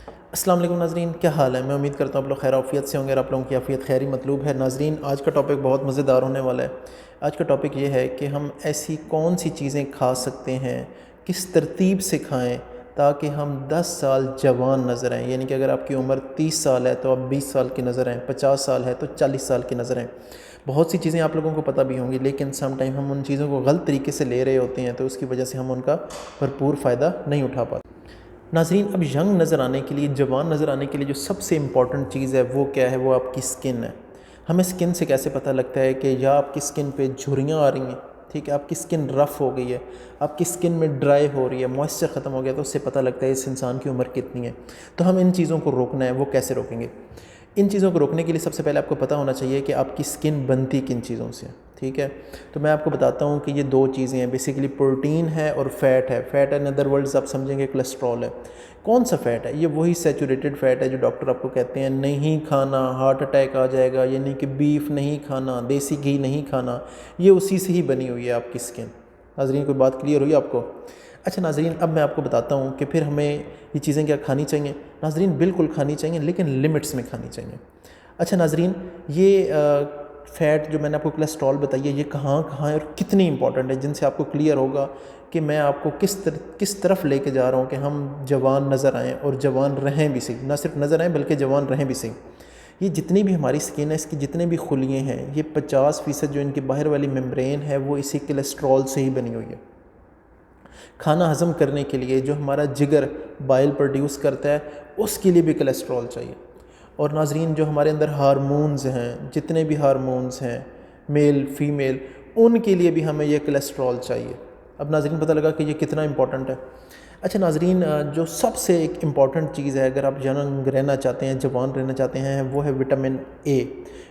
السلام علیکم ناظرین، کیا حال ہے؟ میں امید کرتا ہوں آپ لوگ خیر عافیت سے ہوں گے اور آپ لوگوں کی عافیت خیری مطلوب ہے۔ ناظرین، آج کا ٹاپک بہت مزیدار ہونے والا ہے۔ آج کا ٹاپک یہ ہے کہ ہم ایسی کون سی چیزیں کھا سکتے ہیں، کس ترتیب سے کھائیں تاکہ ہم 10 سال جوان نظر آئیں۔ یعنی کہ اگر آپ کی عمر 30 سال ہے تو آپ 20 سال کی نظر آئیں، 50 سال ہے تو 40 سال کی نظر آئیں۔ بہت سی چیزیں آپ لوگوں کو پتہ بھی ہوں گی، لیکن سم ٹائم ہم ان چیزوں کو غلط طریقے سے لے رہے ہوتے ہیں، تو اس کی وجہ سے ہم ان کا بھرپور فائدہ نہیں اٹھا پاتے۔ ناظرین، اب ینگ نظر آنے کے لیے، جوان نظر آنے کے لیے جو سب سے امپورٹنٹ چیز ہے وہ کیا ہے؟ وہ آپ کی سکن ہے۔ ہمیں سکن سے کیسے پتہ لگتا ہے کہ یا آپ کی سکن پہ جھریاں آ رہی ہیں، ٹھیک ہے، آپ کی سکن رف ہو گئی ہے، آپ کی سکن میں ڈرائی ہو رہی ہے، موئسچر ختم ہو گیا، تو اس سے پتہ لگتا ہے اس انسان کی عمر کتنی ہے۔ تو ہم ان چیزوں کو روکنا ہے، وہ کیسے روکیں گے؟ ان چیزوں کو روکنے کے لیے سب سے پہلے آپ کو پتہ ہونا چاہیے کہ آپ کی سکن بنتی کن چیزوں سے، ٹھیک ہے۔ تو میں آپ کو بتاتا ہوں کہ یہ دو چیزیں ہیں، بیسیکلی پروٹین ہے اور فیٹ ہے۔ فیٹ ان ادر ورڈز آپ سمجھیں گے کولیسٹرول ہے۔ کون سا فیٹ ہے؟ یہ وہی سیچوریٹڈ فیٹ ہے جو ڈاکٹر آپ کو کہتے ہیں نہیں کھانا، ہارٹ اٹیک آ جائے گا، یعنی کہ بیف نہیں کھانا، دیسی گھی نہیں کھانا، یہ اسی سے ہی بنی ہوئی ہے آپ کی سکن۔ ناظرین، کوئی بات کلیئر ہوئی آپ کو؟ اچھا ناظرین، اب میں آپ کو بتاتا ہوں کہ پھر ہمیں یہ چیزیں کیا کھانی چاہیے۔ ناظرین، بالکل کھانی چاہیے، لیکن لمٹس میں کھانی چاہیے۔ اچھا ناظرین، یہ فیٹ جو میں نے آپ کو کولیسٹرول بتائی ہے، یہ کہاں کہاں ہے اور کتنی امپورٹنٹ ہے، جن سے آپ کو کلیئر ہوگا کہ میں آپ کو کس طرف لے کے جا رہا ہوں کہ ہم جوان نظر آئیں اور جوان رہیں بھی صحیح، نہ صرف نظر آئیں بلکہ جوان رہیں بھی صحیح۔ یہ جتنی بھی ہماری سکن ہے، اس کی جتنے بھی خلیے ہیں، یہ 50% جو ان کی باہر والی ممبرین ہے وہ اسی کولیسٹرول سے ہی بنی ہوئی ہے۔ کھانا ہضم کرنے کے لیے جو ہمارا جگر بائل پروڈیوس کرتا ہے، اس کے لیے بھی کولیسٹرول چاہیے۔ اور ناظرین، جو ہمارے اندر ہارمونز ہیں، جتنے بھی ہارمونز ہیں، میل فیمیل، ان کے لیے بھی ہمیں یہ کولیسٹرول چاہیے۔ اب ناظرین، پتہ لگا کہ یہ کتنا امپورٹنٹ ہے۔ اچھا ناظرین، جو سب سے ایک امپورٹنٹ چیز ہے اگر آپ ینگ رہنا چاہتے ہیں، جوان رہنا چاہتے ہیں، وہ ہے وٹامن اے۔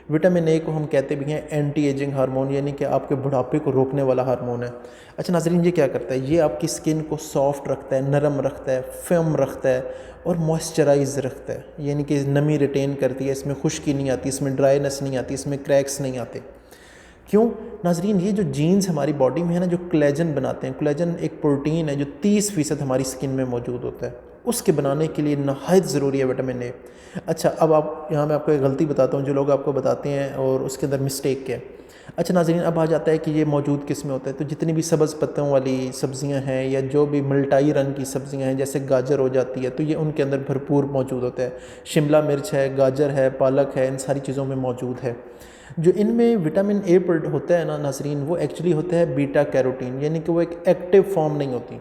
وٹامن اے کو ہم کہتے بھی ہیں اینٹی ایجنگ ہارمون، یعنی کہ آپ کے بڑھاپے کو روکنے والا ہارمون ہے۔ اچھا ناظرین، یہ کیا کرتا ہے؟ یہ آپ کی سکن کو سافٹ رکھتا ہے، نرم رکھتا ہے، فرم رکھتا ہے اور موئسچرائز رکھتا ہے، یعنی کہ نمی ریٹین کرتی ہے، اس میں خشکی نہیں آتی، اس میں ڈرائینس نہیں آتی، اس میں کریکس نہیں آتے۔ کیوں؟ ناظرین، یہ جو جینز ہماری باڈی میں ہے نا، جو کولیجن بناتے ہیں، کولیجن ایک پروٹین ہے جو 30% ہماری سکن میں موجود ہوتا ہے، اس کے بنانے کے لیے نہایت ضروری ہے وٹامن اے۔ اچھا، اب یہاں میں آپ کو ایک غلطی بتاتا ہوں جو لوگ آپ کو بتاتے ہیں اور اس کے اندر مسٹیک کیا ہے۔ اچھا ناظرین، اب آ جاتا ہے کہ یہ موجود کس میں ہوتا ہے؟ تو جتنی بھی سبز پتوں والی سبزیاں ہیں یا جو بھی ملٹائی رنگ کی سبزیاں ہیں، جیسے گاجر ہو جاتی ہے، تو یہ ان کے اندر بھرپور موجود ہوتا ہے۔ شملہ مرچ ہے، گاجر ہے، پالک ہے، ان ساری چیزوں میں موجود ہے۔ جو ان میں وٹامن اے ہوتا ہے نا ناظرین، وہ ایکچولی ہوتا ہے بیٹا کیروٹین، یعنی کہ وہ ایک ایکٹیو فارم نہیں ہوتی۔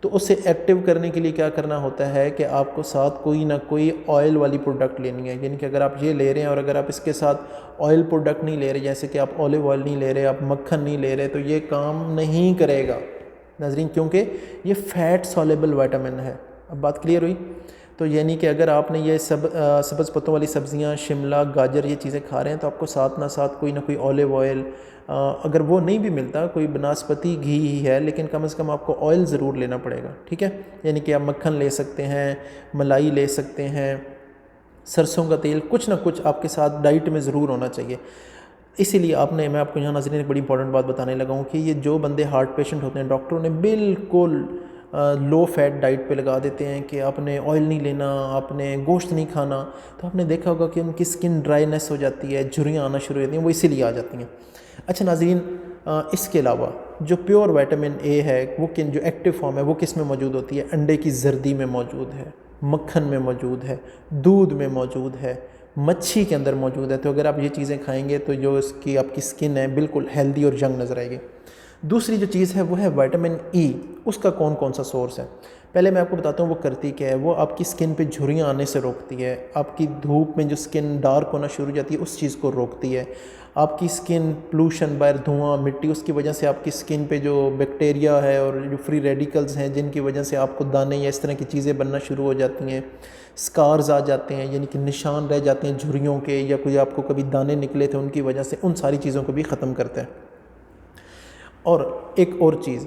تو اسے ایکٹیو کرنے کے لیے کیا کرنا ہوتا ہے کہ آپ کو ساتھ کوئی نہ کوئی آئل والی پروڈکٹ لینی ہے، یعنی کہ اگر آپ یہ لے رہے ہیں اور اگر آپ اس کے ساتھ آئل پروڈکٹ نہیں لے رہے، جیسے کہ آپ اولیو آئل نہیں لے رہے، آپ مکھن نہیں لے رہے، تو یہ کام نہیں کرے گا ناظرین، کیونکہ یہ فیٹ سالبل وٹامن ہے۔ اب بات کلیئر ہوئی؟ تو یعنی کہ اگر آپ نے یہ سبز پتوں والی سبزیاں، شملہ، گاجر، یہ چیزیں کھا رہے ہیں، تو آپ کو ساتھ نہ ساتھ کوئی نہ کوئی اولیو آئل، اگر وہ نہیں بھی ملتا، کوئی بناسپتی گھی ہی ہے، لیکن کم از کم آپ کو آئل ضرور لینا پڑے گا، ٹھیک ہے؟ یعنی کہ آپ مکھن لے سکتے ہیں، ملائی لے سکتے ہیں، سرسوں کا تیل، کچھ نہ کچھ آپ کے ساتھ ڈائٹ میں ضرور ہونا چاہیے۔ اسی لیے میں آپ کو یہاں ناظرین ایک بڑی امپورٹنٹ بات بتانے لگا ہوں کہ یہ جو بندے ہارٹ پیشنٹ ہوتے ہیں، ڈاکٹروں نے بالکل لو فیٹ ڈائٹ پہ لگا دیتے ہیں کہ آپ نے آئل نہیں لینا، آپ نے گوشت نہیں کھانا، تو آپ نے دیکھا ہوگا کہ ان کی سکن ڈرائینس ہو جاتی ہے، جھریاں آنا شروع ہو جاتی ہیں، وہ اسی لیے آ جاتی ہیں۔ اچھا ناظرین، اس کے علاوہ جو پیور وٹامن اے ہے، وہ جو ایکٹیو فارم ہے، وہ کس میں موجود ہوتی ہے؟ انڈے کی زردی میں موجود ہے، مکھن میں موجود ہے، دودھ میں موجود ہے، مچھی کے اندر موجود ہے۔ تو اگر آپ یہ چیزیں کھائیں گے تو جو اس کی آپ کی سکن ہے بالکل ہیلدی اور ینگ نظر آئے گی۔ دوسری جو چیز ہے وہ ہے وٹامن ای۔ اس کا کون سا سورس ہے؟ پہلے میں آپ کو بتاتا ہوں وہ کرتی کیا ہے۔ وہ آپ کی سکن پہ جھریاں آنے سے روکتی ہے، آپ کی دھوپ میں جو سکن ڈارک ہونا شروع ہو جاتی ہے اس چیز کو روکتی ہے۔ آپ کی سکن پولوشن، باہر دھواں، مٹی، اس کی وجہ سے آپ کی سکن پہ جو بیکٹیریا ہے اور جو فری ریڈیکلز ہیں، جن کی وجہ سے آپ کو دانے یا اس طرح کی چیزیں بننا شروع ہو جاتی ہیں، سکارز آ جاتے ہیں، یعنی کہ نشان رہ جاتے ہیں جھریوں کے، یا کوئی آپ کو کبھی دانے نکلے تھے ان کی وجہ سے، ان ساری چیزوں کو بھی ختم کرتا ہے۔ اور ایک اور چیز،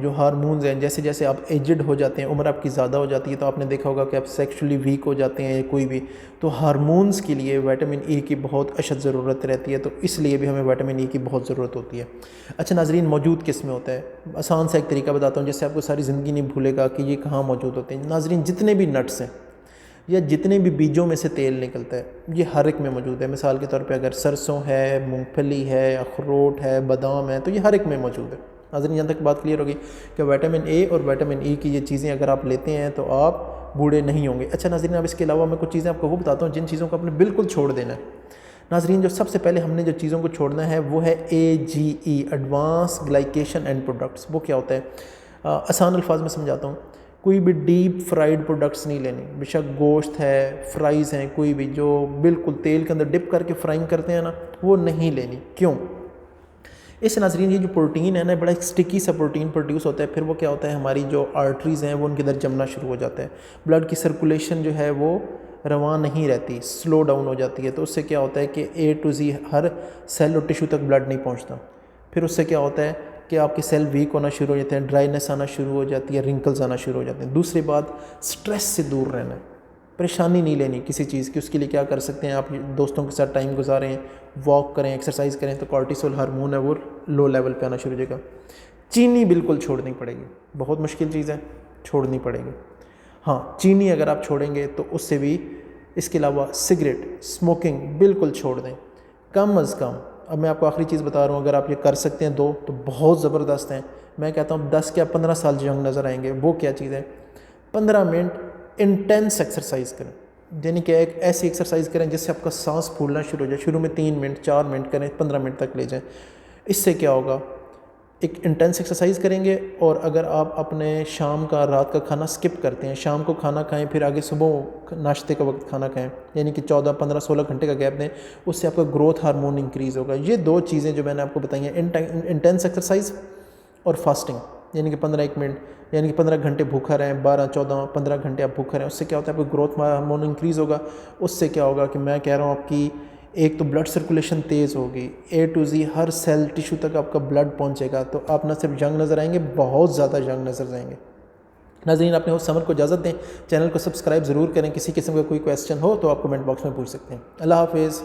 جو ہارمونز ہیں، جیسے جیسے آپ ایجڈ ہو جاتے ہیں، عمر آپ کی زیادہ ہو جاتی ہے، تو آپ نے دیکھا ہوگا کہ آپ سیکشولی ویک ہو جاتے ہیں یا کوئی بھی، تو ہارمونز کے لیے وٹامن ای کی بہت اشد ضرورت رہتی ہے، تو اس لیے بھی ہمیں وٹامن ای کی بہت ضرورت ہوتی ہے۔ اچھا ناظرین، موجود کس میں ہوتا ہے؟ آسان سا ایک طریقہ بتاتا ہوں جس سے آپ کو ساری زندگی نہیں بھولے گا کہ یہ کہاں موجود ہوتے ہیں۔ ناظرین، جتنے بھی نٹس ہیں یا جتنے بھی بیجوں میں سے تیل نکلتا ہے، یہ ہر ایک میں موجود ہے۔ مثال کے طور پہ اگر سرسوں ہے، مونگ پھلی ہے، اخروٹ ہے، بادام ہے، تو یہ ہر ایک میں موجود ہے۔ ناظرین، یہاں تک بات کلیئر ہوگی کہ وٹامن اے اور وٹامن ای کی یہ چیزیں اگر آپ لیتے ہیں تو آپ بوڑھے نہیں ہوں گے۔ اچھا ناظرین، اب اس کے علاوہ میں کچھ چیزیں آپ کو وہ بتاتا ہوں جن چیزوں کو آپ نے بالکل چھوڑ دینا ہے۔ ناظرین، جو سب سے پہلے ہم نے جو چیزوں کو چھوڑنا ہے وہ ہے AGE، ایڈوانس گلائکیشن اینڈ پروڈکٹس۔ وہ کیا ہوتا ہے؟ آسان الفاظ میں سمجھاتا ہوں۔ کوئی بھی ڈیپ فرائیڈ پروڈکٹس نہیں لینی، بے شک گوشت ہے، فرائز ہیں، کوئی بھی جو بالکل تیل کے اندر ڈپ کر کے فرائنگ کرتے ہیں نا، وہ نہیں لینی۔ کیوں؟ اس ناظرین، یہ جو پروٹین ہے نا، بڑا ایک سٹکی سا پروٹین پروڈیوس ہوتا ہے، پھر وہ کیا ہوتا ہے، ہماری جو آرٹریز ہیں وہ ان کے اندر جمنا شروع ہو جاتا ہے، بلڈ کی سرکولیشن جو ہے وہ رواں نہیں رہتی، سلو ڈاؤن ہو جاتی ہے، تو اس سے کیا ہوتا ہے کہ A to Z ہر سیل اور ٹیشو تک بلڈ نہیں پہنچتا۔ پھر اس سے کیا ہوتا ہے کہ آپ کے سیل ویک ہونا شروع ہو جاتے ہیں، ڈرائینس آنا شروع ہو جاتی ہے، رنکلز آنا شروع ہو جاتے ہیں۔ دوسری بات، سٹریس سے دور رہنا ہے، پریشانی نہیں لینی کسی چیز کی۔ اس کے لیے کیا کر سکتے ہیں آپ؟ دوستوں کے ساتھ ٹائم گزاریں، واک کریں، ایکسرسائز کریں، تو کارٹیسول ہارمون ہے وہ لو لیول پہ آنا شروع ہو جائے گا۔ چینی بالکل چھوڑنی پڑے گی، بہت مشکل چیز ہے، چھوڑنی پڑے گی۔ ہاں، چینی اگر آپ چھوڑیں گے تو اس سے بھی، اس کے علاوہ سگریٹ، اسموکنگ بالکل چھوڑ دیں کم از کم۔ اب میں آپ کو آخری چیز بتا رہا ہوں، اگر آپ یہ کر سکتے ہیں دو تو بہت زبردست ہیں۔ میں کہتا ہوں 10 کیا 15 سال ینگ نظر آئیں گے۔ وہ کیا چیز ہے؟ 15 منٹ انٹینس ایکسرسائز کریں، یعنی کہ ایک ایسی ایکسرسائز کریں جس سے آپ کا سانس پھولنا شروع ہو جائے۔ شروع میں 3 منٹ 4 منٹ کریں، 15 منٹ تک لے جائیں۔ اس سے کیا ہوگا؟ ایک انٹینس ایکسرسائز کریں گے، اور اگر آپ اپنے شام کا، رات کا کھانا سکپ کرتے ہیں، شام کو کھانا کھائیں، پھر آگے صبح ناشتے کا وقت کھانا کھائیں، یعنی کہ 14 15 16 گھنٹے کا گیپ دیں، اس سے آپ کا گروتھ ہارمون انکریز ہوگا۔ یہ دو چیزیں جو میں نے آپ کو بتائی ہیں، انٹینس ایکسرسائز اور فاسٹنگ، یعنی کہ 15 منٹ، یعنی کہ 15 گھنٹے بھوکا رہیں، 12 14 15 گھنٹے آپ بھوکا رہیں، اس سے کیا ہوتا ہے؟ آپ کا گروتھ ہارمون انکریز ہوگا۔ اس سے کیا ہوگا کہ میں کہہ رہا ہوں آپ کی ایک تو بلڈ سرکولیشن تیز ہوگی، A to Z ہر سیل ٹیشو تک آپ کا بلڈ پہنچے گا، تو آپ نہ صرف ینگ نظر آئیں گے، بہت زیادہ ینگ نظر آئیں گے۔ ناظرین، اپنے ہوسٹ سمر کو اجازت دیں، چینل کو سبسکرائب ضرور کریں۔ کسی قسم کا کوئی کویسچن ہو تو آپ کمنٹ باکس میں پوچھ سکتے ہیں۔ اللہ حافظ۔